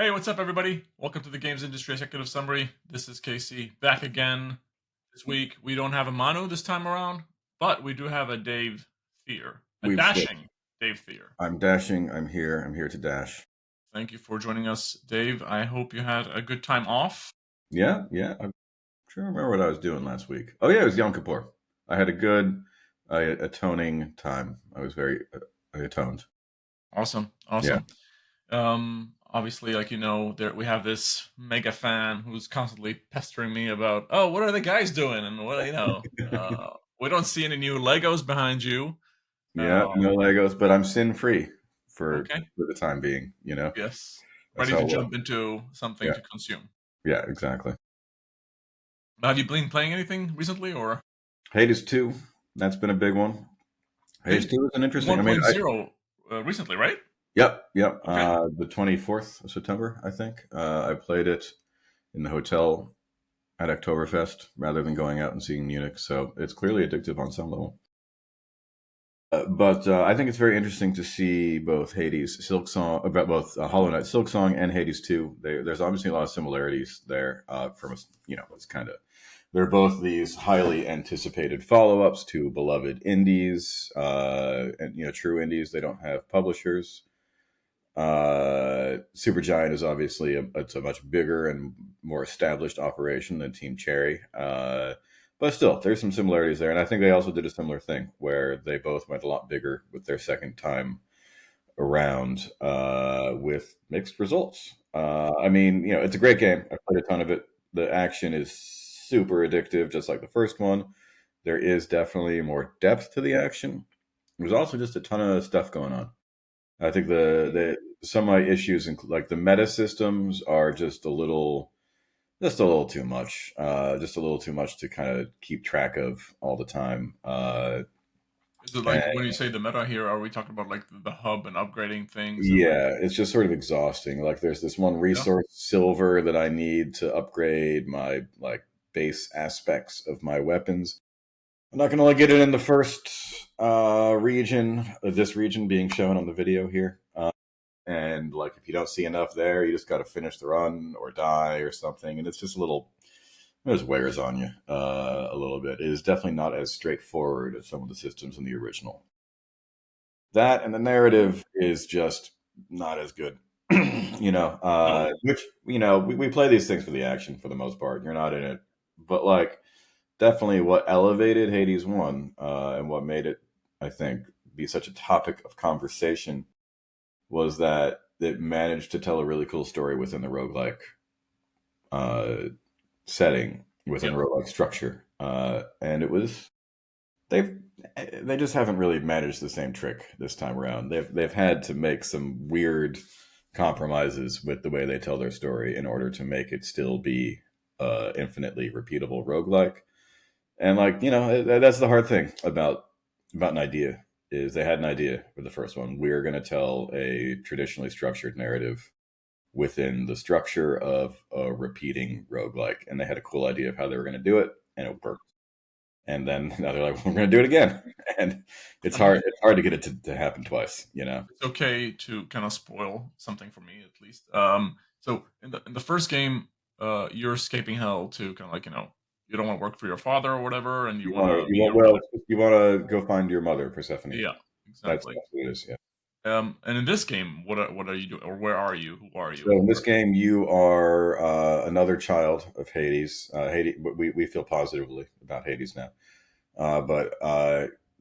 Hey, what's up, everybody? Welcome to the Games Industry Executive Summary. This is Casey back again this week. We don't have a Manu this time around, but we do have a Dave Fear, a We've switched. dashing Dave Fear. I'm dashing. I'm here. I'm here to dash. Thank you for joining us, Dave. I hope you had a good time off. Yeah, yeah. I'm trying to remember what I was doing last week. Oh yeah, it was Yom Kippur. I had a good atoning time. I was very I atoned. Awesome, Yeah. awesome. Obviously, like there we have this mega fan who's constantly pestering me about, oh, what are the guys doing, and we don't see any new Legos behind you. Yeah, Um, no Legos, but I'm sin free for okay. for the time being, Yes. That's Ready how to it works. jump into something Yeah. to consume. Yeah, exactly. Have you been playing anything recently, or Hades 2, that's been a big one. Hades Hades 2 is an interesting. I mean, 1.0 recently, right? yep. Okay. The 24th of September, I think. I played it in the hotel at Oktoberfest rather than going out and seeing Munich. So it's clearly addictive on some level. But I think it's very interesting to see both Hades, Silk Song, about both Hollow Knight, Silk Song, and Hades 2. There's obviously a lot of similarities there. From it's kind of they're both these highly anticipated follow-ups to beloved indies, and true indies. They don't have publishers. Supergiant is obviously it's a much bigger and more established operation than Team Cherry. But still, there's some similarities there. And I think they also did a similar thing where they both went a lot bigger with their second time around with mixed results. I mean, it's a great game. I've played a ton of it. The action is super addictive, just like the first one. There is definitely more depth to the action. There's also just a ton of stuff going on. I think the some of my issues, like the meta systems, are just a little too much. Just a little too much to kind of keep track of all the time. Is it like when And you say the meta here, are we talking about like the hub and upgrading things and like yeah, it's just sort of exhausting. Like there's this one yeah? resource, silver, that I need to upgrade my like base aspects of my weapons. I'm not going to get it in the first region, this region being shown on the video here. And like if you don't see enough there, you just got to finish the run or die or something. And it's just it just wears on you a little bit. It is definitely not as straightforward as some of the systems in the original. That and the narrative is just not as good. No. Which we play these things for the action for the most part. You're not in it, but like definitely what elevated Hades 1 and what made it, I think, be such a topic of conversation was that it managed to tell a really cool story within the roguelike uh, setting, within Yeah. the roguelike structure. And it was they've they just haven't really managed the same trick this time around. They've had to make some weird compromises with the way they tell their story in order to make it still be infinitely repeatable roguelike. And like, that's the hard thing about an idea is they had an idea for the first one. We're going to tell a traditionally structured narrative within the structure of a repeating roguelike. And they had a cool idea of how they were going to do it, and it worked. And then now they're like, we're going to do it again. And it's I mean, hard to get it to happen twice. it's okay to kind of spoil something for me at least. So in the first game, you're escaping hell to kind of like you don't want to work for your father or whatever, and you You want want to, to be you want, your well, mother. you want to go find your mother, Persephone. Yeah, That's exactly. what it is. Yeah. And in this game, what are you doing, or where are you? Who are you? So in this game, you are another child of Hades. Hades, we feel positively about Hades now, but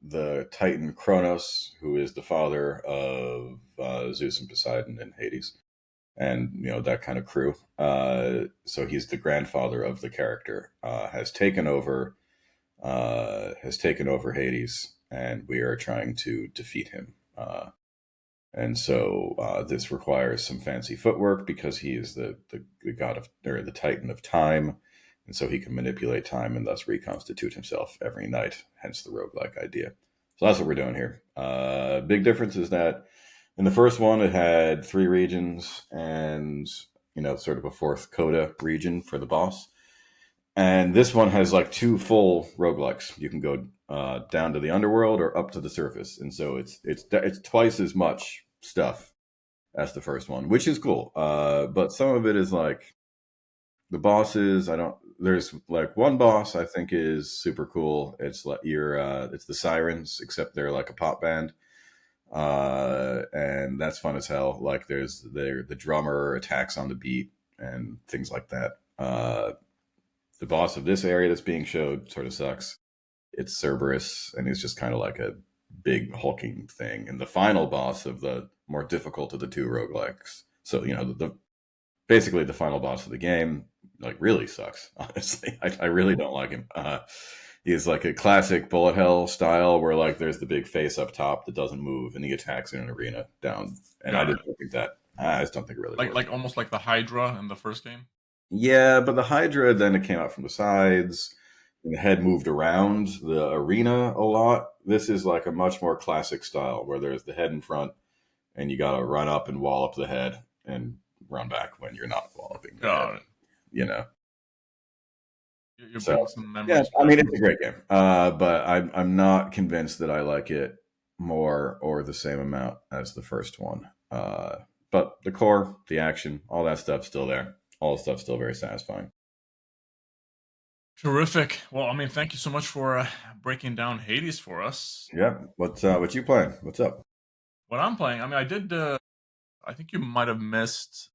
the Titan Kronos, who is the father of Zeus and Poseidon in Hades, and that kind of crew. So he's the grandfather of the character. Has taken over Hades, and we are trying to defeat him. And so this requires some fancy footwork because he is the god of, or the titan of time. And so he can manipulate time and thus reconstitute himself every night, hence the roguelike idea. So that's what we're doing here. Big difference is that in the first one, it had 3 regions and, sort of a fourth coda region for the boss. And this one has like 2 full roguelikes. You can go down to the underworld or up to the surface, and so it's twice as much stuff as the first one, which is cool. But some of it is like the bosses. I don't. There's like one boss I think is super cool. It's like it's the Sirens, except they're like a pop band, and that's fun as hell. Like there's the drummer attacks on the beat and things like that. The boss of this area that's being showed sort of sucks. It's Cerberus, and he's just kind of like a big hulking thing. And the final boss of the more difficult of the two roguelikes. So basically the final boss of the game like really sucks. Honestly, I really don't like him. He's like a classic bullet hell style where like there's the big face up top that doesn't move, and he attacks in an arena down. And I Got it. didn't think that. I just don't think it really works. Like almost like the Hydra in the first game. Yeah, but the Hydra then it came out from the sides, and the head moved around the arena a lot. This is like a much more classic style where there's the head in front, and you got to run up and wall up the head and run back when you're not walloping the head. Got it. You know. You're So bringing some yeah, memories I back. mean it's a great game, but I'm not convinced that I like it more or the same amount as the first one. But the core, the action, all that stuff's still there. All the stuff's still very satisfying. Terrific. Well, I mean, thank you so much for breaking down Hades for us. Yeah. What you playing? What's up? What I'm playing, I mean, I did. I think you might have missed.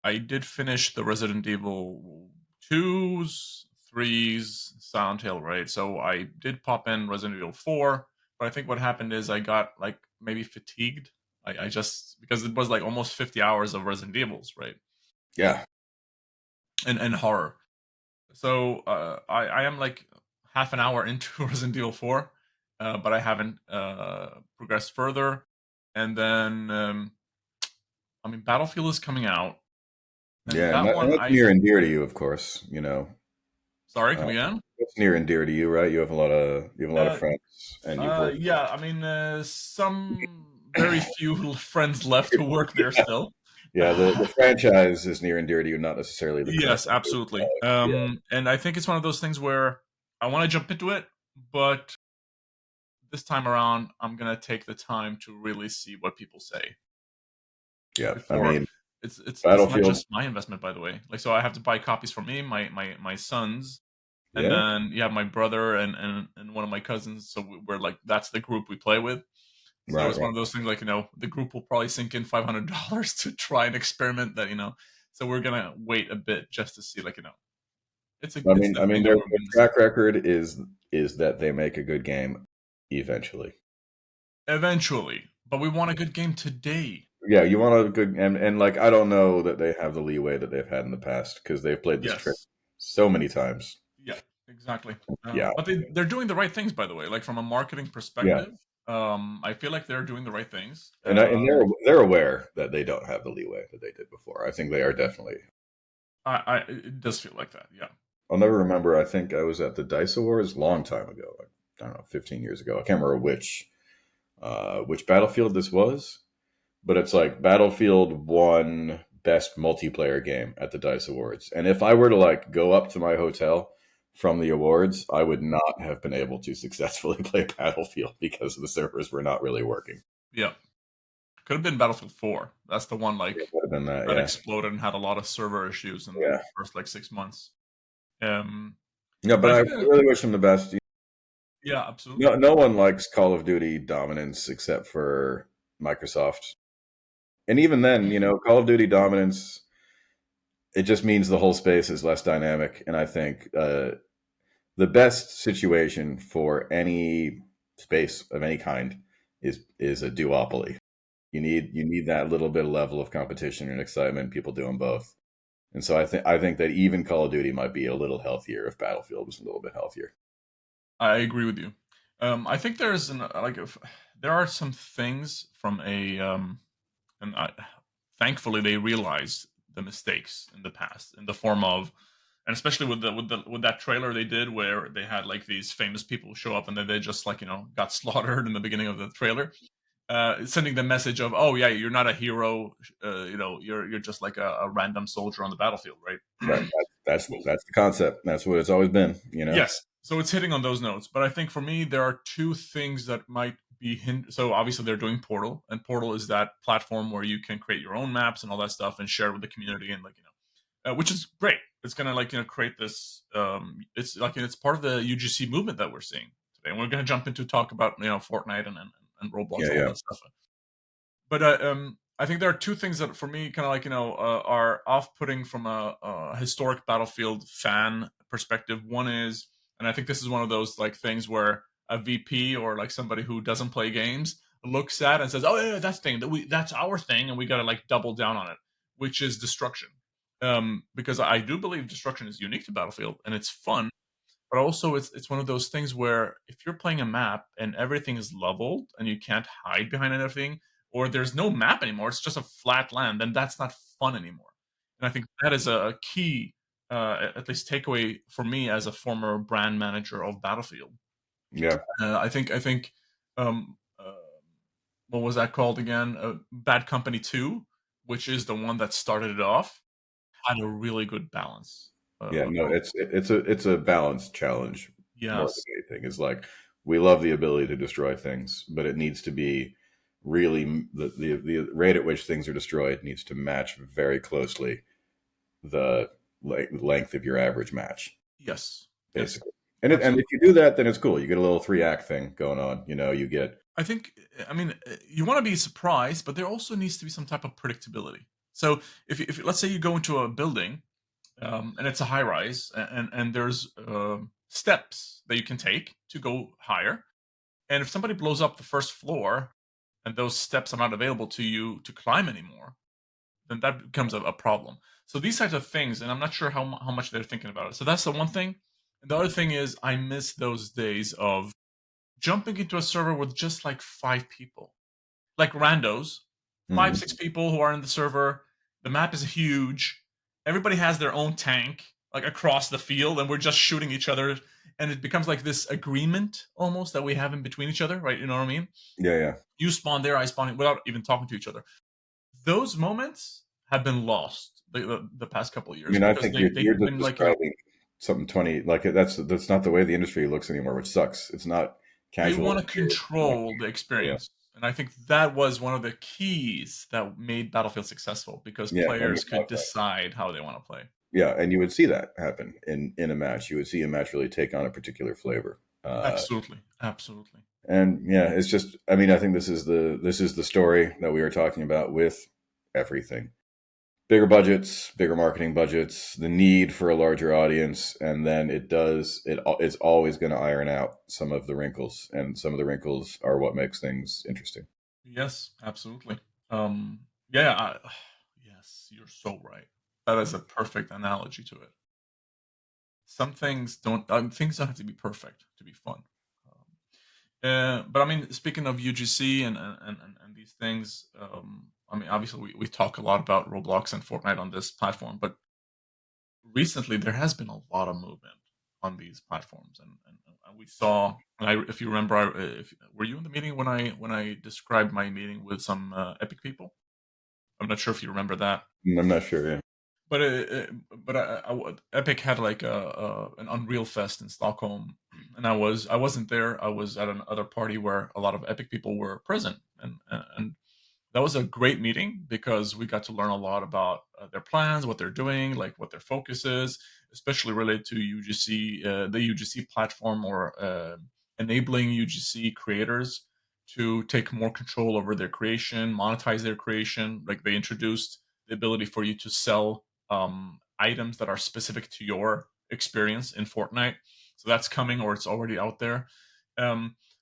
I did finish the Resident Evil 2s, 3s, Silent Hill, right? So I did pop in Resident Evil 4, but I think what happened is I got like maybe fatigued. I just because it was like almost 50 hours of Resident Evils, right? Yeah. And horror. So I am like half an hour into Resident Evil 4, but I haven't progressed further. And then I mean, Battlefield is coming out, and Yeah, and, that and one that's I near and dear to you, of course. sorry, come again? It's near and dear to you, right? You have a lot of Uh, friends, and you've worked. yeah, I mean, some very few friends left who work there still. Yeah, the franchise is near and dear to you, not necessarily the current. Yes, absolutely. Yeah, And I think it's one of those things where I want to jump into it, but this time around, I'm gonna take the time to really see what people say yeah. I before. mean, It's not Battlefield. just my investment, by the way. Like, so I have to buy copies for me, my sons, and Yeah, then you have my brother and one of my cousins. So we're like that's the group we play with. So right, it's right. one of those things like the group will probably sink in $500 to try an experiment that. So we're gonna wait a bit just to see I it's mean, the I mean, thing that their we're gonna see track record is that they make a good game eventually. eventually. But we want a good game today. Yeah, you want a good and like I don't know that they have the leeway that they've had in the past because they've played this trick Yes. so many times. Yeah, exactly. Yeah, But they're doing the right things, by the way. Like from a marketing yeah, perspective, I feel like they're doing the right things. and they're aware that they don't have the leeway that they did before. I think they are definitely. It does feel like that. Yeah. I'll never remember. I think I was at the Dice Awards a long time ago. Like, I don't know, 15 years ago. I can't remember which Battlefield this was, but it's like Battlefield won best multiplayer game at the Dice Awards. And if I were to like go up to my hotel from the awards, I would not have been able to successfully play Battlefield because the servers were not really working. Yeah. Could have been Battlefield 4. That's the one It like would have been that, that yeah, exploded and had a lot of server issues in the yeah, first like 6 months. Um, yeah. but But I I think really wish him the best. yeah, absolutely. No one likes Call of Duty dominance except for Microsoft. And even then, Call of Duty dominance, it just means the whole space is less dynamic. And I think the best situation for any space of any kind is a duopoly. You need that little bit of level of competition and excitement, people doing both. And so I think that even Call of Duty might be a little healthier if Battlefield was a little bit healthier. I agree with you. I think there's there are some things from and thankfully they realized the mistakes in the past in the form of and especially with that trailer they did where they had like these famous people show up and then they just like got slaughtered in the beginning of the trailer, sending the message of oh yeah you're not a hero, you're just like a random soldier on the battlefield, Right. right? That's the concept. That's what it's always been. Yes, so it's hitting on those notes, but I think for me there are two things that might so obviously they're doing Portal, and Portal is that platform where you can create your own maps and all that stuff and share it with the community, and like which is great. It's gonna like create this. It's like it's part of the UGC movement that we're seeing today, and we're gonna jump into talk about Fortnite and Roblox Yeah, and all yeah, that stuff. But I think there are two things that for me kind of like are off-putting from a historic Battlefield fan perspective. One is, and I think this is one of those like things where a VP or like somebody who doesn't play games looks at and says, "Oh yeah, that's our thing, and we got to like double down on it," which is destruction. Because I do believe destruction is unique to Battlefield and it's fun, but also it's one of those things where if you're playing a map and everything is leveled and you can't hide behind anything, or there's no map anymore, it's just a flat land, then that's not fun anymore. And I think that is a key, at least takeaway for me as a former brand manager of Battlefield. yeah, I think what was that called again? Bad Company 2, which is the one that started it off, had a really good balance. yeah. No, it's a balance challenge more than Yes, anything. Is like we love the ability to destroy things, but it needs to be really the rate at which things are destroyed needs to match very closely the length of your average match, yes, yes, basically. And if absolutely. you do that, then it's cool. You get a little 3 act thing going on. You get I think, I mean, you want to be surprised, but there also needs to be some type of predictability. So if let's say you go into a building, and it's a high rise, and there's steps that you can take to go higher, and if somebody blows up the first floor, and those steps are not available to you to climb anymore, then that becomes a problem. So these types of things, and I'm not sure how much they're thinking about it. So that's the one thing. And the other thing is, I miss those days of jumping into a server with just like 5 people, like randos, five, mhm. 6 people who are in the server. The map is huge. Everybody has their own tank, like across the field, and we're just shooting each other. And it becomes like this agreement almost that we have in between each other, right? You know what I mean? Yeah, yeah. You spawn there, I spawn here, without even talking to each other. Those moments have been lost the past couple of I years mean, I because think you're they've just been like describing something 20 like that's not the way the industry looks anymore, which sucks. It's not they casual. want to control the Yeah, experience. And I think that was one of the keys that made Battlefield successful because yeah. I mean, players could decide how they want to play. yeah, and you would see that happen in a match. You would see a match really take on a particular flavor. Absolutely. Absolutely. And yeah, it's just. I mean, I think this is the story that we were talking about with everything. Bigger budgets, bigger marketing budgets, the need for a larger audience, and then it's always going to iron out some of the wrinkles, and some of the wrinkles are what makes things interesting. Yes, absolutely. Yeah, yes, you're so right. That is a perfect analogy to it. Some things don't have to be perfect to be fun. But I mean, speaking of UGC and these things, I mean, obviously we talk a lot about Roblox and Fortnite on this platform, but recently there has been a lot of movement on these platforms, and we saw. And if you remember, if were you in the meeting when I described my meeting with some Epic people? I'm not sure if you remember that. I'm not sure. Yeah. But Epic had like an Unreal Fest in Stockholm, and I wasn't there. I was at another party where a lot of Epic people were present, and that was a great meeting because we got to learn a lot about their plans, what they're doing, like what their focus is, especially related to UGC, the UGC platform, or enabling UGC creators to take more control over their creation, monetize their creation. Like they introduced the ability for you to sell items that are specific to your experience in Fortnite. So that's coming, or it's already out there.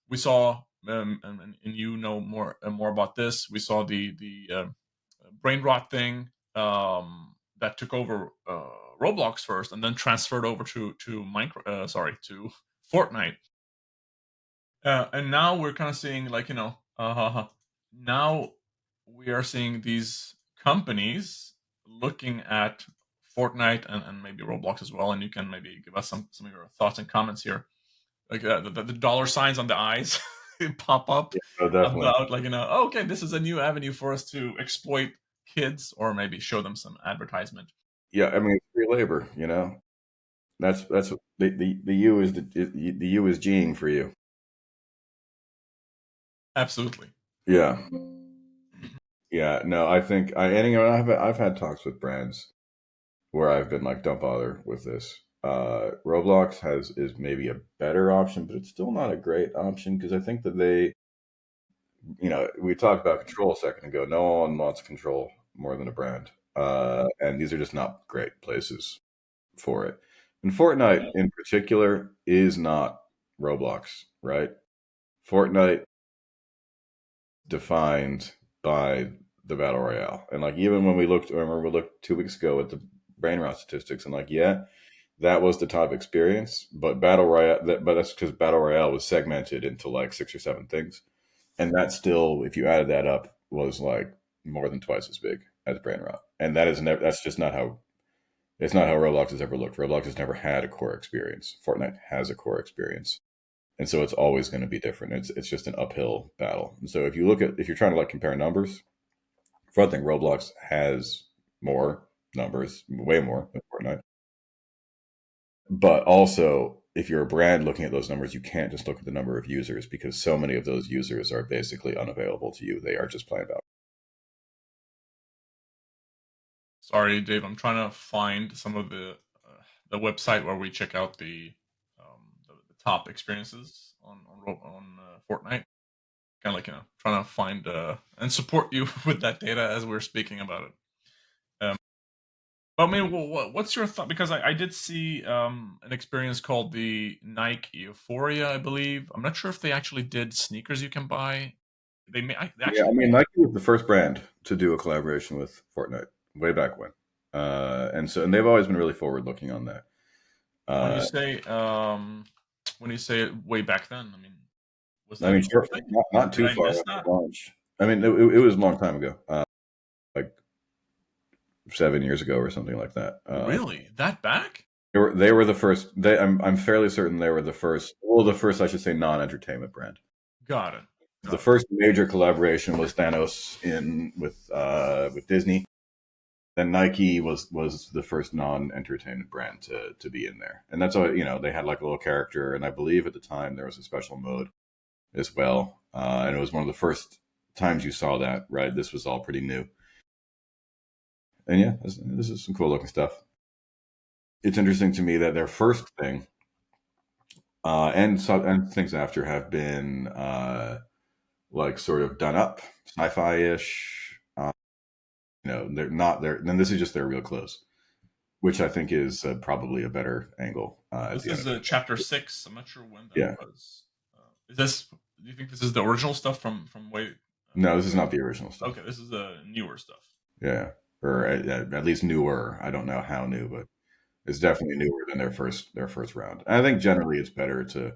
We saw, and you know more about this. We saw the brain rot thing that took over Roblox first, and then transferred over to Minecraft. Sorry, to Fortnite. And now we're kind of seeing like now we are seeing these companies looking at Fortnite and maybe Roblox as well. And you can maybe give us some of your thoughts and comments here, like the dollar signs on the eyes pop up Oh, definitely. about like oh, okay, this is a new avenue for us to exploit kids or maybe show them some advertisement. Yeah, I mean, it's free labor. That's what the U is the U is G'ing for you. Absolutely. Yeah, yeah. No, I think I've had talks with brands where I've been like, don't bother with this. Roblox is maybe a better option, but it's still not a great option because I think that we talked about control a second ago. No one wants control more than a brand, and these are just not great places for it. And Fortnite in particular is not Roblox, right? Fortnite defined by the battle royale, and like even when I remember we looked 2 weeks ago at the brain rot statistics, and like yeah, that was the top experience, but but that's because battle royale was segmented into like 6 or 7 things, and that still, if you added that up, was like more than twice as big as brain rot, and that is never. That's just not how. It's not how Roblox has ever looked. Roblox has never had a core experience. Fortnite has a core experience, and so it's always going to be different. It's just an uphill battle. And so if you're trying to like compare numbers, for one thing, Roblox has more numbers, way more than Fortnite. But also, if you're a brand looking at those numbers, you can't just look at the number of users because so many of those users are basically unavailable to you. They are just playing about. Sorry, Dave. I'm trying to find some of the website where we check out the top experiences on Fortnite. Kind of like trying to find and support you with that data as we're speaking about it. Um, but I mean, what's your thought? Because I did see an experience called the Nike Euphoria, I believe. I'm not sure if they actually did sneakers you can buy. They Yeah, I actually mean, Nike was the first brand to do a collaboration with Fortnite way back when, and they've always been really forward looking on that. when you Uh, say when you say it way back then, I mean, was I that mean, a sure, good thing? not Did too I far miss after that? launch. I mean, it was a long time ago, like 7 years ago or something like that. Really? That back? They were the first. I'm fairly certain they were the first. Well, the first, I should say, non-entertainment brand. Got it. The Got it. first major collaboration was Thanos in with Disney. Then Nike was the first non-entertainment brand to be in there, and that's all. They had like a little character, and I believe at the time there was a special mode as well, and it was one of the first times you saw that. Right, this was all pretty new, and yeah, this is some cool looking stuff. It's interesting to me that their first thing and things after have been like sort of done up, sci-fi ish. They're not there. Then this is just their real clothes, which I think is probably a better angle at This the end is of it. chapter 6. I'm not sure when that Yeah, was. Is this? Do you think this is the original stuff from way no, this is way? not the original Okay, stuff. this is the newer stuff. Yeah, or at least newer. I don't know how new, but it's definitely newer than their first round. And I think generally it's better to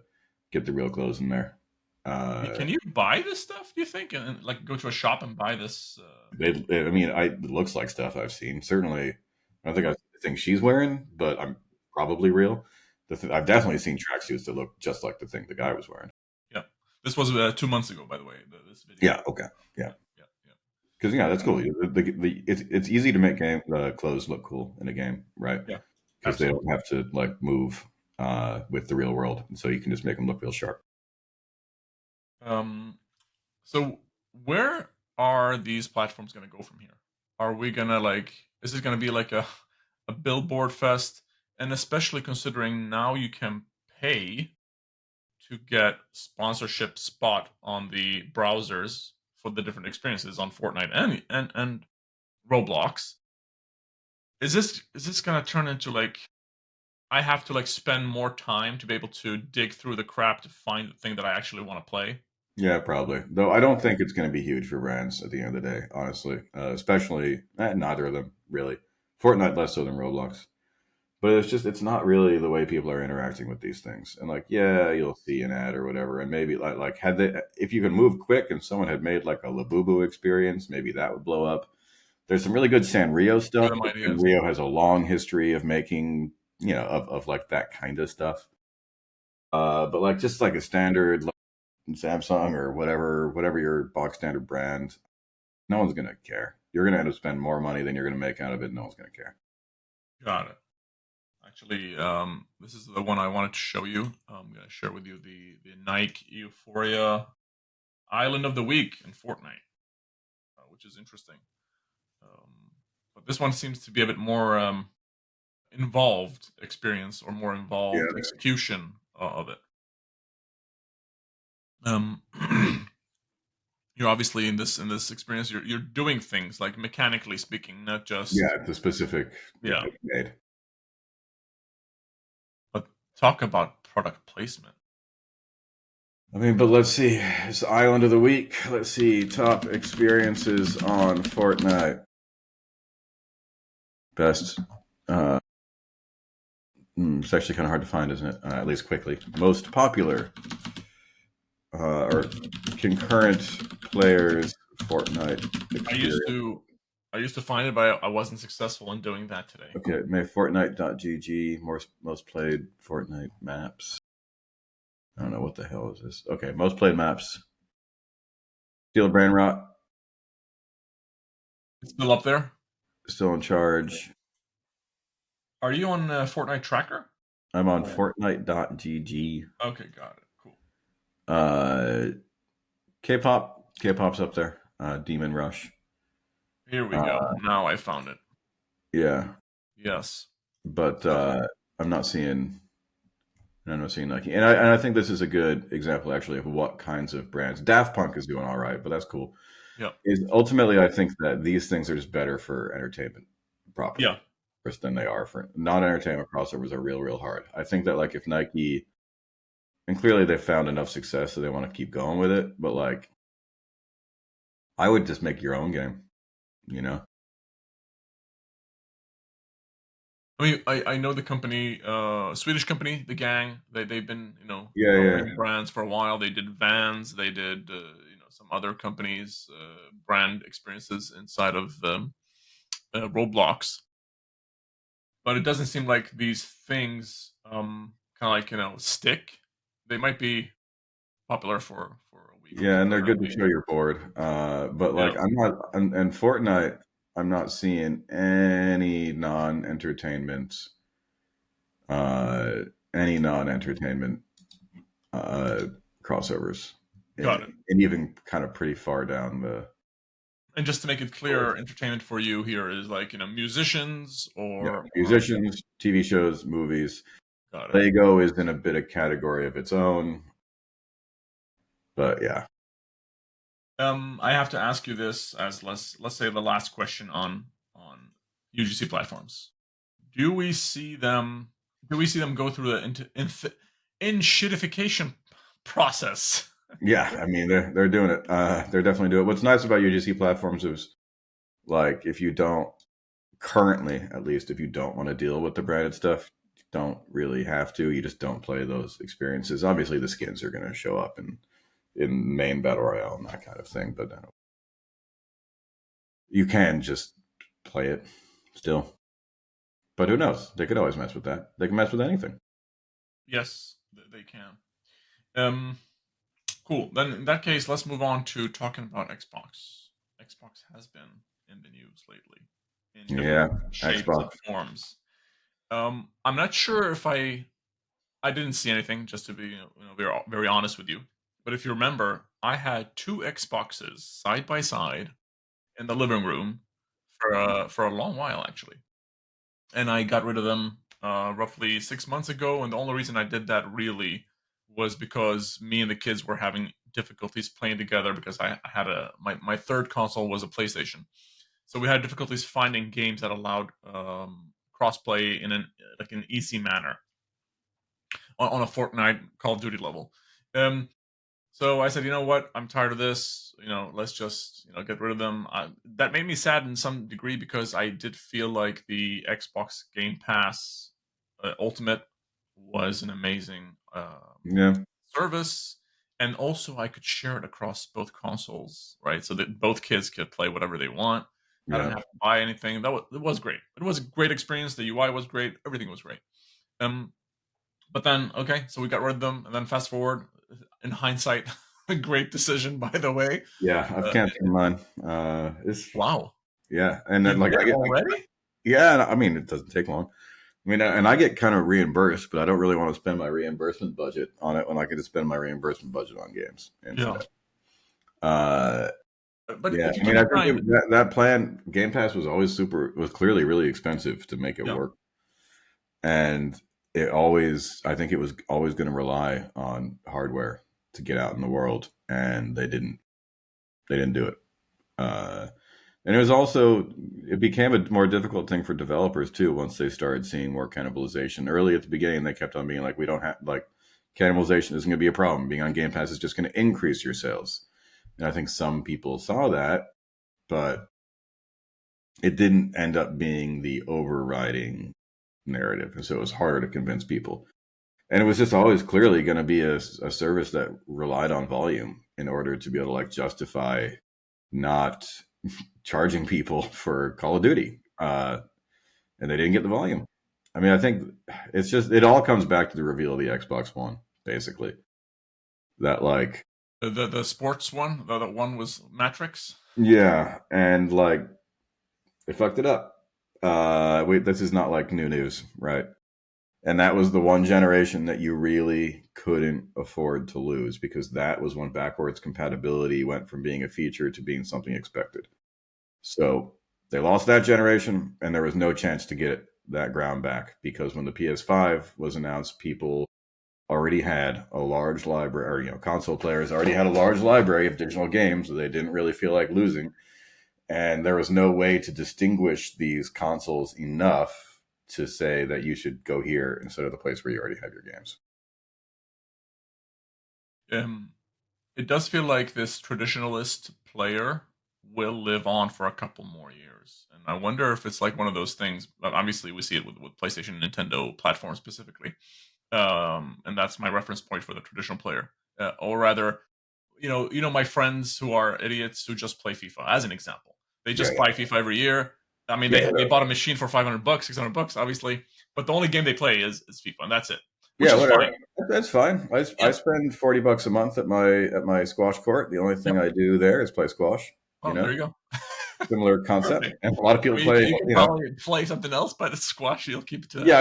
get the real clothes in there. Uh, Can you buy this stuff? Do you think, and like go to a shop and buy this? I mean, it looks like stuff I've seen. Certainly, I don't think I've seen the thing she's wearing, but I'm probably real. I've definitely seen tracksuits that look just like the thing the guy was wearing. Yeah, this was 2 months ago, by the way. This video. Yeah. Okay. Yeah. Yeah, yeah, yeah. Because yeah, that's cool. It's easy to make game clothes look cool in a game, right? Yeah, Because they don't absolutely. have to like move with the real world, and so you can just make them look real sharp. Um, so where are these platforms going to go from here? Are we gonna like? Is this going to be like a billboard fest? And especially considering now you can pay to get sponsorship spot on the browsers for the different experiences on Fortnite and Roblox. Is this gonna turn into like I have to like spend more time to be able to dig through the crap to find the thing that I actually want to play? Yeah, probably. Though I don't think it's going to be huge for brands at the end of the day, honestly. Especially neither of them really. Fortnite less so than Roblox. But it's not really the way people are interacting with these things. And like, yeah, you'll see an ad or whatever, and maybe like had they if you could move quick and someone had made like a Labubu experience, maybe that would blow up. There's some really good Sanrio Give stuff, them but ideas. Sanrio has a long history of making, of like that kind of stuff. But like just like a standard like, Samsung or whatever your box standard brand, no one's gonna care. You're gonna end up spending more money than you're gonna make out of it. No one's gonna care. Got it. Actually, this is the one I wanted to show you. I'm gonna share with you the Nike Euphoria. Island of the Week in Fortnite, which is interesting. But this one seems to be a bit more involved experience or more involved Yeah. execution of it. Um, you're obviously in this experience. You're doing things like mechanically speaking, not Yeah, just it's a specific. Yeah, yeah. it's made. But talk about product placement. I mean, but let's see. It's Island of the Week. Let's see. Top experiences on Fortnite. Best. Uh, it's actually kind of hard to find, isn't it? At least quickly. Most popular or concurrent players Fortnite I used experience. to I used to find it, but I wasn't successful in doing that today. Okay, may Fortnite.gg, most played Fortnite maps. I don't know what the hell is this. Okay, most played maps. Steel Brain Rot It's still up there. still in charge. Are you on Fortnite Tracker? I'm on Oh. Fortnite.gg. Okay, got it. Cool. Uh, K-pop's up there. Demon Rush. Here we go. Uh, Now I found it. yeah, Yes. but So I'm not seeing. I'm not seeing Nike, and I think this is a good example actually of what kinds of brands. Daft Punk is doing all right, but that's cool. yeah, Is ultimately I think that these things are just better for entertainment properties yeah, than they are for non-entertainment crossovers are real hard. I think that like if Nike and clearly they've found enough success so they want to keep going with it, but like I would just make your own game, you know? I mean, I know the company, Swedish company, the Gang. They've been Yeah, yeah, developing brands for a while. They did Vans. They did some other companies, brand experiences inside of Roblox. But it doesn't seem like these things kind of like stick. They might be popular for a week or yeah, two, and they're and then good to show you're bored. But yeah, like I'm not, and Fortnite, I'm not seeing uh, any non-entertainment uh, crossovers, got it. and even kind of pretty far down the And just to make it clear, list. entertainment for you here is like musicians Yeah, or musicians, TV shows, movies. got it. Lego is in a bit of category of its own, but yeah, I have to ask you this as let's say the last question on UGC platforms. Do we see them? Do we see them go through the shitification process? yeah. I mean, they're doing it. They're definitely doing it. What's nice about UGC platforms is like if you don't currently, at least, if you don't want to deal with the branded stuff, you don't really have to. You just don't play those experiences. Obviously, the skins are going to show up in main battle royale and that kind of thing, but you can just play it still. But who knows? They could always mess with that. They can mess with anything. Yes, they can. Um, cool. Then in that case, let's move on to talking about Xbox. Xbox has been in the news lately in different Yeah, shapes and Xbox. forms. I'm not sure if I didn't see anything, just to be very honest with you. But if you remember, I had two Xboxes side by side in the living room for a long while actually, and I got rid of them roughly 6 months ago. And the only reason I did that really was because me and the kids were having difficulties playing together because I had my third console was a PlayStation, so we had difficulties finding games that allowed crossplay in an easy manner on a Fortnite Call of Duty level. Um, so I said, you know what? I'm tired of this. Let's just get rid of them. That made me sad in some degree because I did feel like the Xbox Game Pass Ultimate was an amazing Yeah, service, and also I could share it across both consoles, right? So that both kids could play whatever they want. I didn't yeah, have to buy anything. It was great. It was a great experience. The UI was great. Everything was great. Um, but then, okay, so we got rid of them, and then fast forward, in hindsight, a great decision, by the way. yeah. I've Uh, canceled mine. It's wow, yeah, and you then like did I get already? yeah. I mean, it doesn't take long. I mean, and I get kind of reimbursed, but I don't really want to spend my reimbursement budget on it when I could just spend my reimbursement budget on games Yeah, instead. Uh, But yeah, if you I mean, keep I in think mind, that plan, Game Pass, was clearly really expensive to make it yeah, work, and I think it was always going to rely on hardware to get out in the world, and they didn't do it. Uh, and it became a more difficult thing for developers too once they started seeing more cannibalization. Early at the beginning, they kept on being like, we don't have, like, cannibalization isn't going to be a problem. Being on Game Pass is just going to increase your sales. And I think some people saw that, but it didn't end up being the overriding narrative. And so it was harder to convince people. And it was just always clearly going to be a service that relied on volume in order to be able to, like, justify not charging people for Call of Duty. And they didn't get the volume. I mean, I think it all comes back to the reveal of the Xbox One, basically. That, like, the sports one, the one was Matrix. yeah, and, like, they fucked it up. Wait, this is not like new news, right? And that was the one generation that you really couldn't afford to lose, because that was when backwards compatibility went from being a feature to being something expected. So they lost that generation, and there was no chance to get that ground back, because when the PS5 was announced, people already had a large library, or, console players already had a large library of digital games that they didn't really feel like losing, and there was no way to distinguish these consoles enough to say that you should go here instead of the place where you already have your games. Um, it does feel like this traditionalist player will live on for a couple more years, and I wonder if it's like one of those things. Obviously, we see it with PlayStation, and Nintendo platforms specifically, and that's my reference point for the traditional player, or rather, my friends who are idiots who just play FIFA, as an example. They Yeah, just buy FIFA every year. I mean, yeah, they whatever. bought a machine for $500, $600, obviously, but the only game they play is FIFA, and that's it, which Yeah, is whatever. fine. That's fine. I Yeah. spend $40 a month at my squash court. The only thing Yep. I do there is play squash. You Oh, there know, you go. similar concept. Perfect. And a lot of I people mean, play. you can probably play something else, but it's squash. You'll keep it to that. Yeah.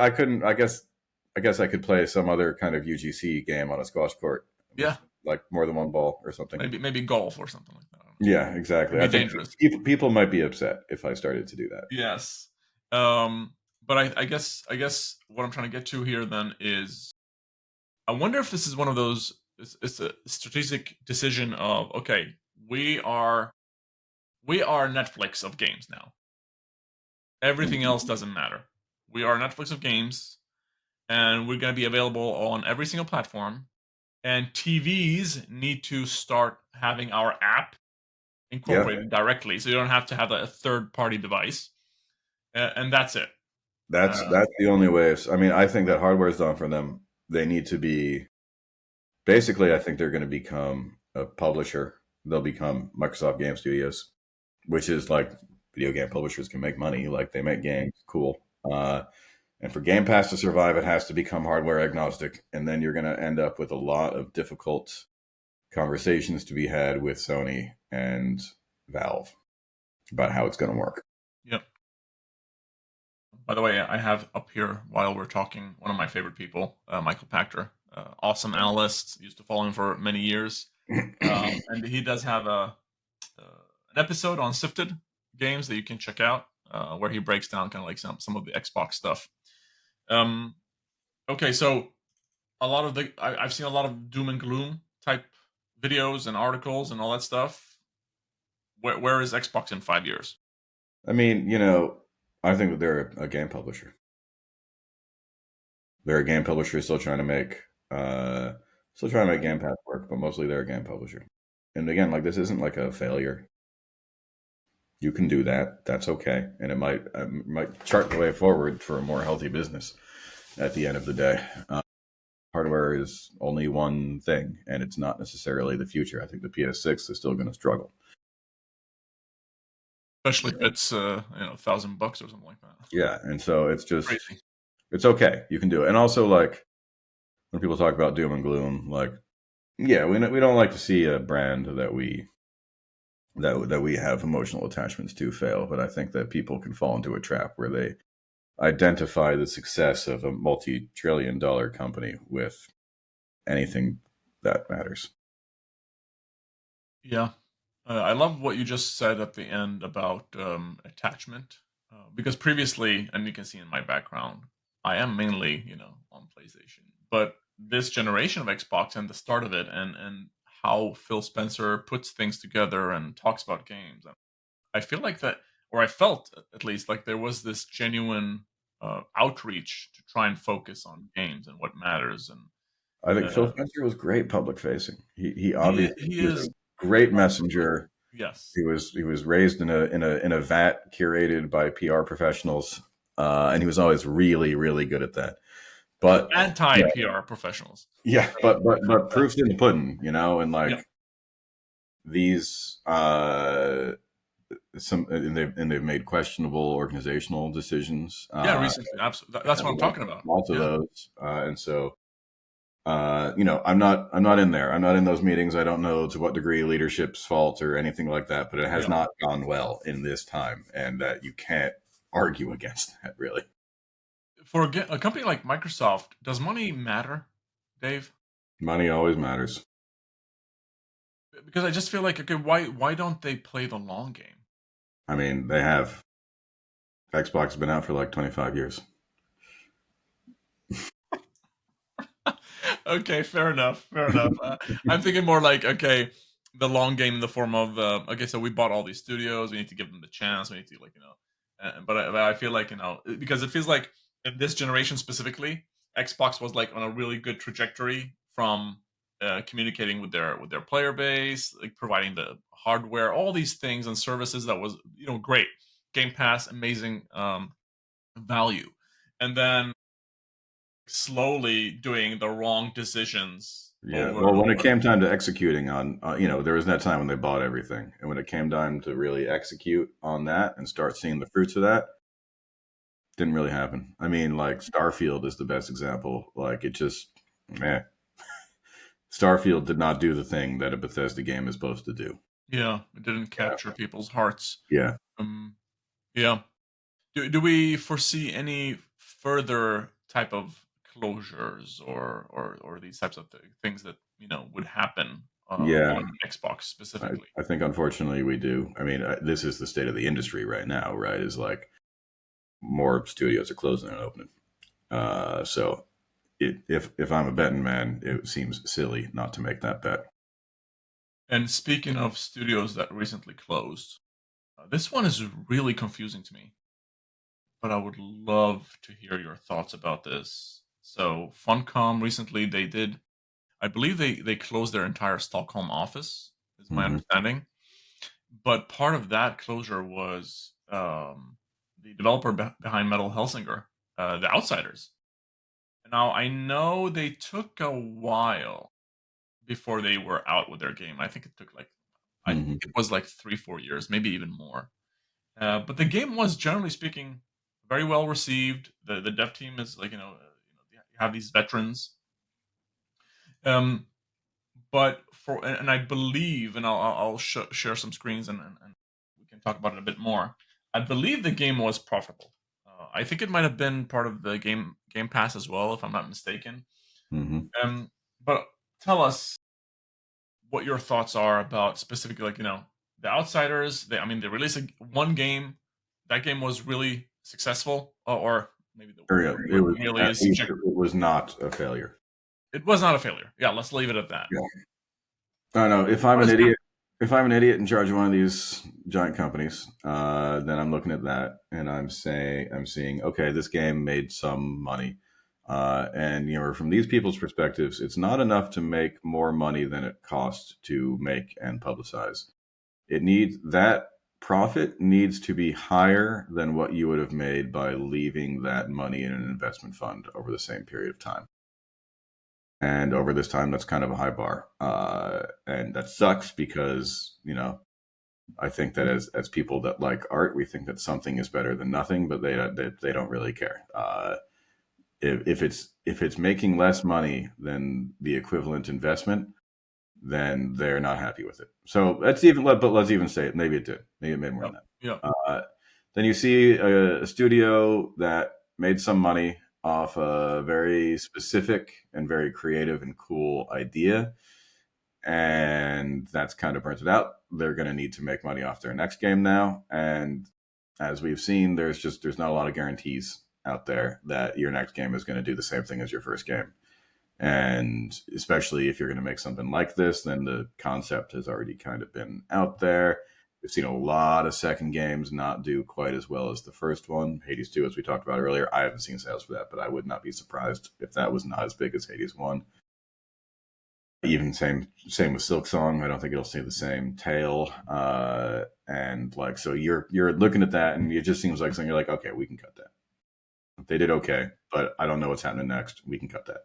I couldn't. I guess I could play some other kind of UGC game on a squash court Yeah, with, like, more than one ball or something. maybe golf or something like that. I don't know. Yeah, exactly. It'd I be think dangerous. people might be upset if I started to do that. Yes. But I guess what I'm trying to get to here then is I wonder if this is one of those. It's a strategic decision of okay, we are we are Netflix of games now. Everything else Mhm. doesn't matter. We are Netflix of games, and we're going to be available on every single platform. And TVs need to start having our app Yeah, incorporated directly, so you don't have to have a third-party device, and that's it. Uh, that's the only way. I mean, I think that hardware is done for them. They need to be basically. I think they're going to become a publisher. They'll become Microsoft Game Studios, which is like, video game publishers can make money. Like, they make games, cool. And for Game Pass to survive, it has to become hardware agnostic, and then you're going to end up with a lot of difficult conversations to be had with Sony and Valve about how it's going to work. yep. By the way, I have up here while we're talking one of my favorite people, Michael Pachter, awesome analyst. Used to follow him for many years, and he does have an episode on Sifted games that you can check out, where he breaks down kind of like some of the Xbox stuff. Um, okay, so I've seen a lot of doom and gloom type videos and articles and all that stuff. Where is Xbox in 5 years? I mean, I think that they're a game publisher. They're a game publisher uh, still trying to make Game Pass work, but mostly they're a game publisher. And again, like, this isn't like a failure. You can do that. That's okay, and it might chart the way forward for a more healthy business. At the end of the day, hardware is only one thing, and it's not necessarily the future. I think the PS6 is still going to struggle. Especially if it's $1,000 or something like that. Yeah, and so Crazy. it's okay. You can do it. And also, like, when people talk about doom and gloom, like, yeah, we don't like to see a brand that we have emotional attachments to fail, but I think that people can fall into a trap where they identify the success of a multi-trillion-dollar company with anything that matters. Yeah. I love what you just said at the end about attachment, because previously, and you can see in my background, I am mainly, on PlayStation. But this generation of Xbox and the start of it, and how Phil Spencer puts things together and talks about games, and I feel like that, or I felt at least like there was this genuine outreach to try and focus on games and what matters. And I think Phil uh, Spencer was great public facing. He obviously he he was a is great absolutely, messenger. yes. He was raised in a vat curated by PR professionals, and he was always really really good at that. But Anti yeah, PR professionals. yeah, Uh, but yeah, proof's in the pudding, and yeah, like these they've made questionable organizational decisions. yeah. Recently, absolutely. That's what I'm talking about. Lots of Yeah, those, and so I'm not in there. I'm not in those meetings. I don't know to what degree leadership's fault or anything like that, but it has yeah. not gone well in this time, and that you can't argue against that. Really, For a company like Microsoft, does money matter, Dave? money always matters. Because I just feel like, okay, why don't they play the long game? I mean, they have Xbox has been out for like 25 years. Okay, fair enough. Fair enough. I'm thinking more like, okay, the long game in the form of, okay, so we bought all these studios. We need to give them the chance. We need to, like, but I feel like, because it feels like in this generation specifically, Xbox was like on a really good trajectory from communicating with their player base, like providing the hardware, all these things and services that was, great. Game Pass, amazing value. And then slowly doing the wrong decisions Yeah. over Well, and when it over. came time to executing on, there was that time when they bought everything, and when it came time to really execute on that and start seeing the fruits of that, didn't really happen. I mean, like Starfield is the best example. Like it just, man, Starfield did not do the thing that a Bethesda game is supposed to do. Yeah, it didn't capture people's hearts. Yeah. Um, yeah. Do we foresee any further type of closures or these types of things that would happen Yeah. on Xbox I, specifically? I think unfortunately we do. I mean, this is the state of the industry right now, right? Is like more studios are closing and opening. So if I'm a betting man, it seems silly not to make that bet. And speaking of studios that recently closed, this one is really confusing to me, but I would love to hear your thoughts about this. So, Funcom recently I believe they closed their entire Stockholm office, is my Hmm. understanding. But part of that closure was the developer behind Metal Hellsinger, The Outsiders. Now I know they took a while before they were out with their game. I think Hmm. it was like 3-4 years, maybe even more. But the game was generally speaking very well received. The dev team is like you have these veterans. Um, but and I believe, and I'll share some screens and we can talk about it a bit more. I believe the game was profitable. I think it might have been part of the Game Pass as well, if I'm not mistaken. Hmm. But tell us what your thoughts are about specifically, like the Outsiders. I mean, they released one game. That game was really successful, or maybe the It word was really at is least it was not a failure. it was not a failure. Yeah, let's leave it at that. Yeah. I know. If I'm What an is idiot, if I'm an idiot in charge of one of these giant companies, then I'm looking at that and I'm seeing, okay, this game made some money, and from these people's perspectives, it's not enough to make more money than it costs to make and publicize. It needs that profit needs to be higher than what you would have made by leaving that money in an investment fund over the same period of time. And over this time, that's kind of a high bar, and that sucks because I think that as people that like art, we think that something is better than nothing, but they don't really care. If it's making less money than the equivalent investment, then they're not happy with it. So but let's even say it. Maybe it did. Maybe it made more Yeah, than yeah, that. Then you see a studio that made some money off a very specific and very creative and cool idea, and that's kind of burnt it out. They're going to need to make money off their next game now, and as we've seen, there's not a lot of guarantees out there that your next game is going to do the same thing as your first game. And especially if you're going to make something like this, then the concept has already kind of been out there. We've seen a lot of second games not do quite as well as the first one. Hades 2, as we talked about earlier, I haven't seen sales for that, but I would not be surprised if that was not as big as Hades 1. Even same with Silk Song. I don't think it'll see the same tail. And like, so you're looking at that, and it just seems like something you're like, okay, we can cut that. They did okay, but I don't know what's happening next. We can cut that.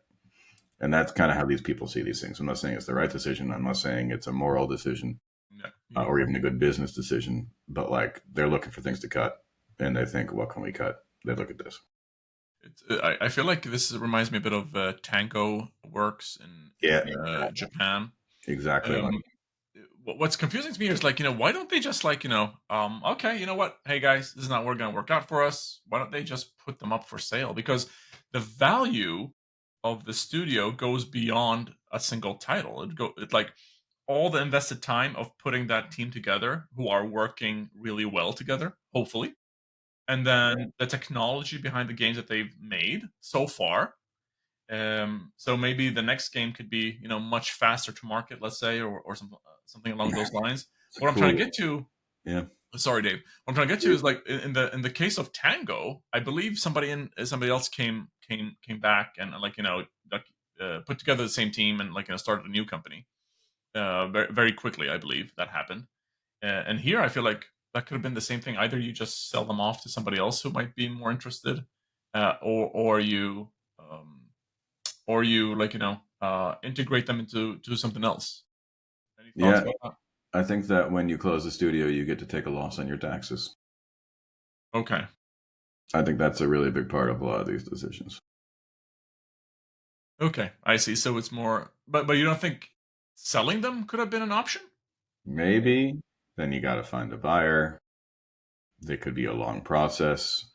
And that's kind of how these people see these things. I'm not saying it's the right decision. I'm not saying it's a moral decision or even a good business decision. But like, they're looking for things to cut, and they think, what can we cut? They look at this. I feel like this reminds me a bit of Tango Works in Japan. Exactly. What's confusing to me is like, why don't they just like, okay, you know what? Hey guys, this is not going to work out for us. Why don't they just put them up for sale? Because the value of the studio goes beyond a single title. It like all the invested time of putting that team together, who are working really well together, hopefully, and then the technology behind the games that they've made so far. So maybe the next game could be, much faster to market, let's say, or something along those lines. What I'm trying to get to, yeah. Sorry, Dave. What I'm trying to get to is like in the case of Tango, I believe somebody else came back and like like, put together the same team and like started a new company. Very very quickly, I believe that happened. And here, I feel like that could have been the same thing. Either you just sell them off to somebody else who might be more interested, or you like integrate them into something else. Any thoughts about that? I think that when you close the studio, you get to take a loss on your taxes. Okay. I think that's a really big part of a lot of these decisions. Okay, I see. So it's more, but you don't think selling them could have been an option? Maybe. Then you got to find a buyer. It could be a long process.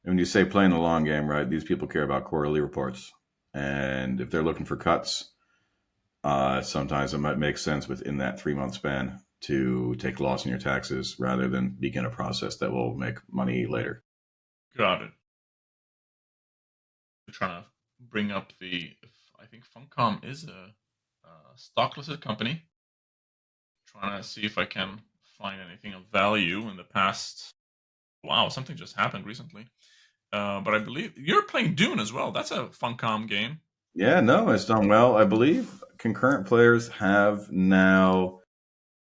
And when you say playing the long game, right, these people care about quarterly reports. And if they're looking for cuts, sometimes it might make sense within that 3-month span to take loss in your taxes rather than begin a process that will make money later. Got it. We're trying to bring up I think Funcom is a stock listed company. Trying to see if I can find anything of value in the past. Wow, something just happened recently. But I believe you're playing Dune as well. That's a Funcom game. Yeah, no, it's done well. I believe concurrent players have now.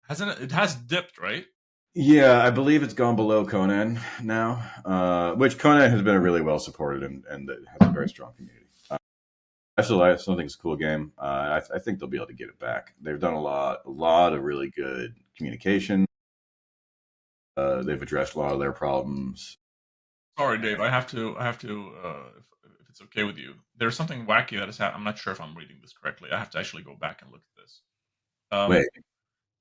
Hasn't it? It has dipped, right? Yeah, I believe it's gone below Conan now, which Conan has been really well supported and it has a very strong community. I still think it's a cool game. I think they'll be able to get it back. They've done a lot of really good communication. They've addressed a lot of their problems. Sorry, Dave. I have to. If it's okay with you, there's something wacky that has happened. I'm not sure if I'm reading this correctly. I have to actually go back and look at this. Wait,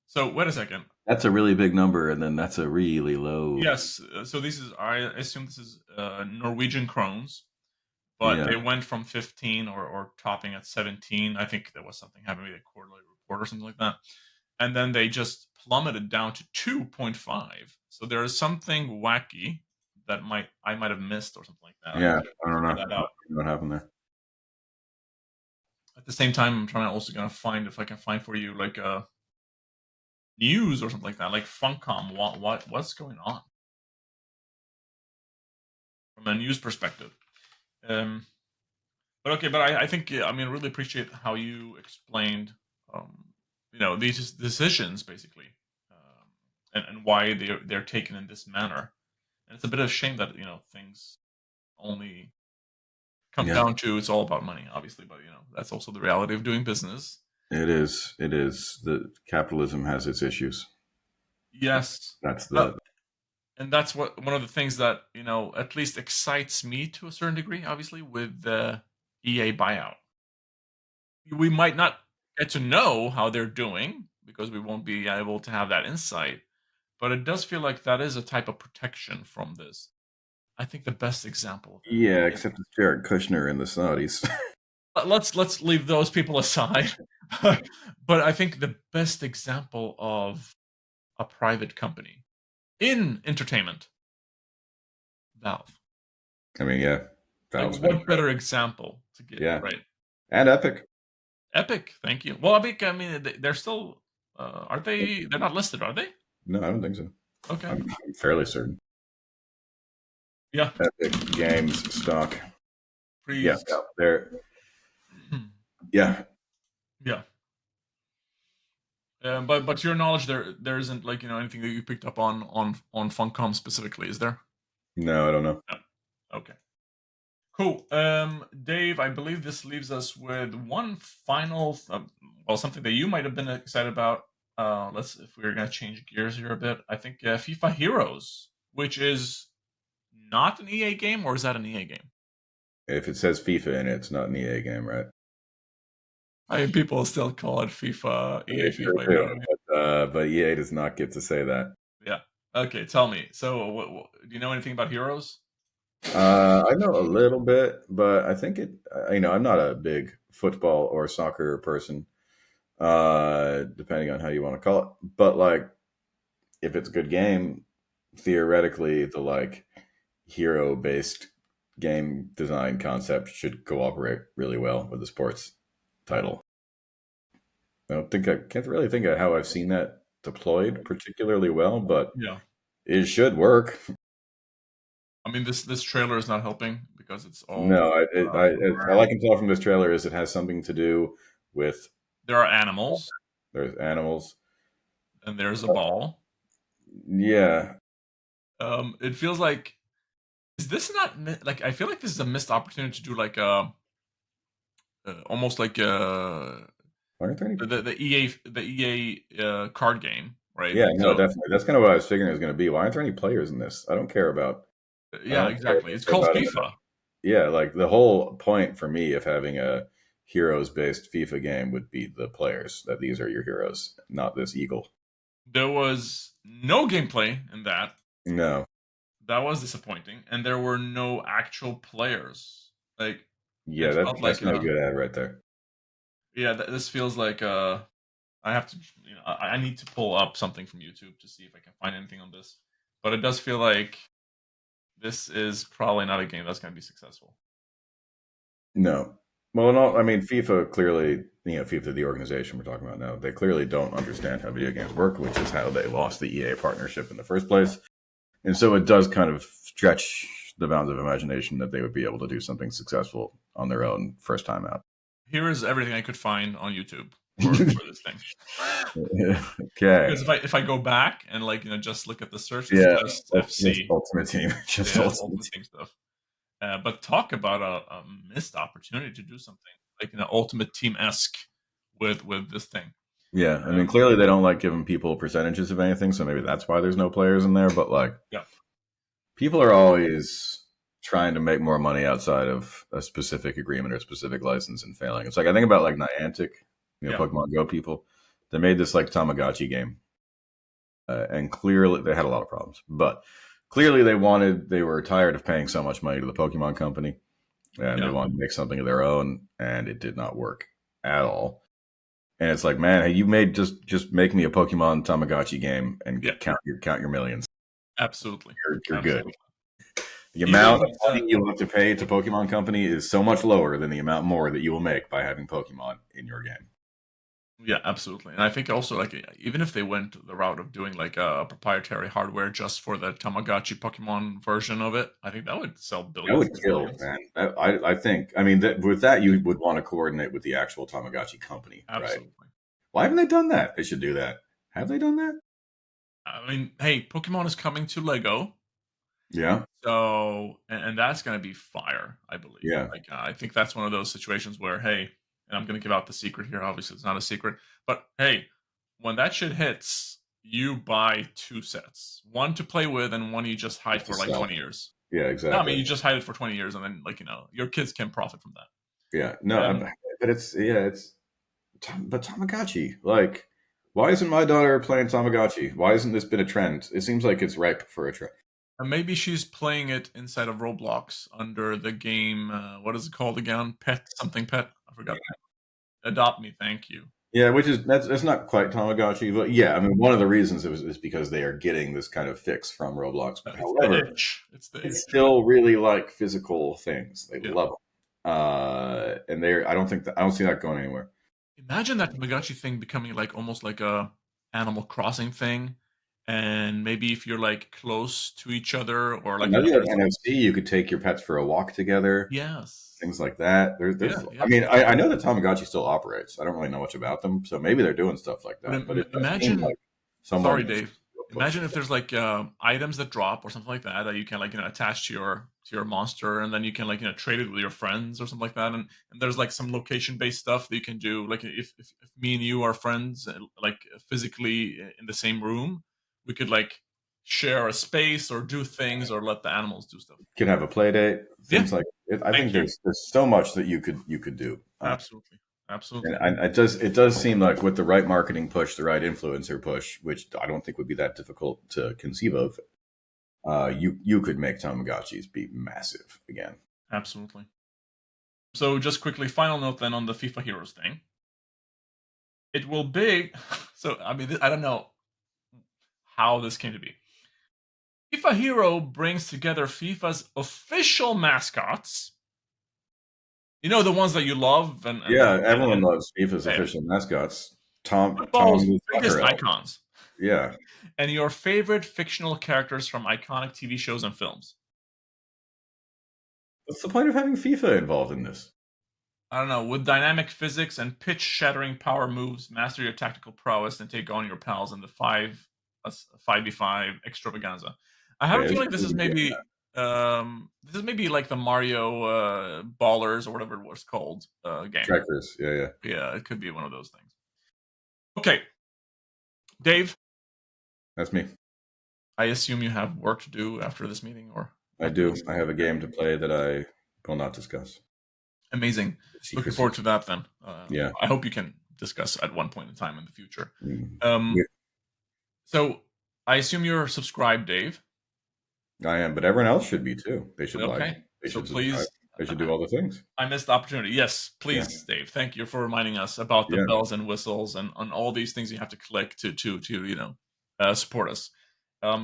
So wait a second. that's a really big number, and then that's a really low. Yes. So I assume this is Norwegian krones, but they went from 15 or topping at 17. I think there was something happening with a quarterly report or something like that, and then they just plummeted down to 2.5. So there is something wacky that I might have missed or something like that. Yeah, I don't know That out. what happened there. At the same time, I'm trying to also gonna find if I can find for you like news or something like that, like Funcom. What's going on from a news perspective? But okay, but I think I mean, really appreciate how you explained, these decisions basically, and why they're taken in this manner. And it's a bit of a shame that things only come down to it's all about money, obviously. But that's also the reality of doing business. It is. It is. The capitalism has its issues. Yes, That's and that's one of the things that at least excites me to a certain degree. Obviously, with the EA buyout, we might not get to know how they're doing because we won't be able to have that insight. But it does feel like that is a type of protection from this. I think the best example of that. except it's Jared Kushner and the Saudis. Let's leave those people aside. But I think the best example of a private company in entertainment, Valve. I mean, yeah, Like, Valve's been what incredible. better example to give, Yeah, right? and Epic. Epic, thank you. Well, Epic, I mean, they're still, aren't they? They're not listed, are they? No, I don't think so. Okay. I'm fairly certain. Yeah. Epic Games stock. Yeah, Please. no, they're yeah. Yeah. But to your knowledge, there isn't like anything that you picked up on Funcom specifically, is there? No, I don't know. No. Okay. Cool. Dave, I believe this leaves us with one final, well, something that you might have been excited about. Let's, if we're gonna change gears here a bit, I think FIFA Heroes, which is not an EA game, or is that an EA game? If it says FIFA in it, it's not an EA game, right? I mean, people still call it FIFA, EA They sure FIFA. You know what do, I mean? but EA does not get to say that. Yeah. Okay. Tell me. So, do you know anything about Heroes? I know a little bit, but I think it. I'm not a big football or soccer person, depending on how you want to call it. But like, if it's a good game, theoretically, the like hero-based game design concept should cooperate really well with the sports title. I can't really think of how I've seen that deployed particularly well, but Yeah. it should work. I mean, this trailer is not helping because it's all No, all I blurry. can tell from this trailer is it has something to do with There are animals there's animals. and there's a ball. Yeah, It feels like, is this not like, I feel like this is a missed opportunity to do like a almost like aren't there any? the EA card game, right? Yeah, no, So definitely. That's kind of what I was figuring it was going to be. Why aren't there any players in this? I don't care about. I yeah, don't care exactly. It's called about it. FIFA. Yeah, like the whole point for me of having a heroes based FIFA game would be the players, that these are your heroes, not this eagle. There was no gameplay in that. No. That was disappointing, and there were no actual players. Like, Yeah, it felt that's like no good ad right there. yeah, this feels like I have to, I need to pull up something from YouTube to see if I can find anything on this. But it does feel like this is probably not a game that's going to be successful. No. Well, no, I mean, FIFA clearly, FIFA, the organization we're talking about now, they clearly don't understand how video games work, which is how they lost the EA partnership in the first place. And so it does kind of stretch the bounds of imagination that they would be able to do something successful on their own first time out. Here is everything I could find on YouTube for this thing. Okay. Because if I go back and like just look at the search, it's Yeah. just Just FC. Ultimate Team. Just Yeah, it's Ultimate Ultimate Team. Team stuff. But talk about a missed opportunity to do something like an Ultimate Team esque with this thing. Yeah. I mean, Um, clearly they don't like giving people percentages of anything, so maybe that's why there's no players in there. But like, yeah, people are always trying to make more money outside of a specific agreement or a specific license and failing. It's like I think about like Niantic, yeah, Pokemon Go people. They made this like Tamagotchi game, and clearly they had a lot of problems. But clearly they were tired of paying so much money to the Pokemon company, and they yeah, wanted to make something of their own, and it did not work at all. And it's like, man, hey, you made just make me a Pokemon Tamagotchi game and yeah. count your millions. Absolutely, You're good. absolutely. The Even amount if of it's money you have to pay to Pokemon Company is so much lower than the amount more that you will make by having Pokemon in your game. yeah, absolutely. And I think also like even if they went the route of doing like a proprietary hardware just for the Tamagotchi Pokemon version of it, I think that would sell That billions would and kill, billions. man. I think. I mean, with that, you would want to coordinate with the actual Tamagotchi company, right? Absolutely. Why haven't they done that? They should do that. Have they done that? I mean, hey, Pokemon is coming to Lego. Yeah, So, and that's going to be fire, I believe. yeah. Like, I think that's one of those situations where, hey, and I'm going to give out the secret here. Obviously, it's not a secret, but hey, when that shit hits, you buy two sets, one to play with, and one you just hide Just to for like sell. 20 years. Yeah, No, I mean, exactly. you just hide it for 20 years, and then like your kids can profit from that. Yeah, no, And but it's but Tamagotchi. Like, why isn't my daughter playing Tamagotchi? Why hasn't this been a trend? It seems like it's ripe for a trend. maybe she's playing it inside of Roblox under the game. What is it called again? Pet something pet. I forgot. Adopt Me. Thank you. Yeah, which is that's not quite Tamagotchi, but yeah, I mean, one of the reasons is because they are getting this kind of fix from Roblox. It's the However, itch. It's the it's itch. still really like physical things. They Yeah. love them, and they're. I don't think I don't see that going anywhere. Imagine that Tamagotchi thing becoming like almost like a Animal Crossing thing, and maybe if you're like close to each other, or like Maybe like there's NFC, you could take your pets for a walk together, yes, things like that. yeah, There's. I yeah. mean, I know that Tamagotchi still operates. I don't really know much about them, so maybe they're doing stuff like But that. But it does seem imagine, like someone sorry, is Dave. pushing Imagine if there's like items that drop or something like that that you can like attach to your monster, and then you can like trade it with your friends or something like that. And there's like some location based stuff that you can do. Like if me and you are friends, like physically in the same room, we could like share a space or do things or let the animals do stuff. can have a play date, Yeah, things like it. I think thank you. there's so much that you could do. Absolutely, And absolutely, it does seem like with the right marketing push, the right influencer push, which I don't think would be that difficult to conceive of, you could make Tamagotchis be massive again. absolutely. So just quickly, final note then on the FIFA Heroes thing. It will be so. I mean, I don't know how this came to be. FIFA Hero brings together FIFA's official mascots. You know the ones that you love Yeah, everyone and loves FIFA's yeah, official mascots. Tom football's the biggest soccer elf. icons, Yeah, and your favorite fictional characters from iconic TV shows and films. what's the point of having FIFA involved in this? I don't know. With dynamic physics and pitch-shattering power moves, master your tactical prowess and take on your pals in the 5v5 extravaganza. I have Okay, a this feeling is really getting that. this is maybe like the Mario Ballers or whatever it was called game. Strikers. Yeah, yeah, Yeah, it could be one of those things. Okay, Dave, that's me. I assume you have work to do after this meeting or I after do. this. I have a Yeah, game to play that I will not discuss. amazing. Looking forward Secrecy. to that then. Yeah. I hope you can discuss at one point in time in the future. Mm. Um, so I assume you're subscribed, Dave. I am, but everyone else should be too. They should like, Okay. they So should subscribe, please, they should do all the things. I missed the opportunity. Yes, Yeah, please, Dave. Thank you for reminding us about the yeah. bells and whistles and on all these things you have to click to support us.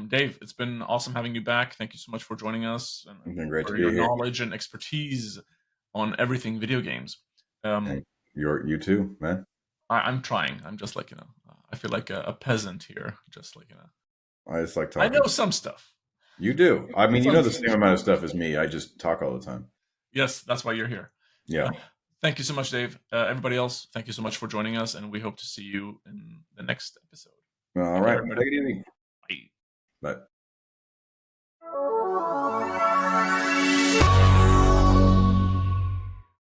Dave, it's been awesome having you back. Thank you so much for joining us and It's been great to for be your here. knowledge and expertise on everything video games. Um, And you too, man. I'm trying. I'm just like I feel like a peasant here. Just like I just like I know talking. some stuff. You do. I mean, you Some know the stuff. same amount of stuff as me. I just talk all the time. Yes, that's why you're here. Yeah. Thank you so much, Dave. Everybody else, thank you so much for joining us, and we hope to see you in the next episode. All Take care, right. everybody. Take it easy. Bye. Bye.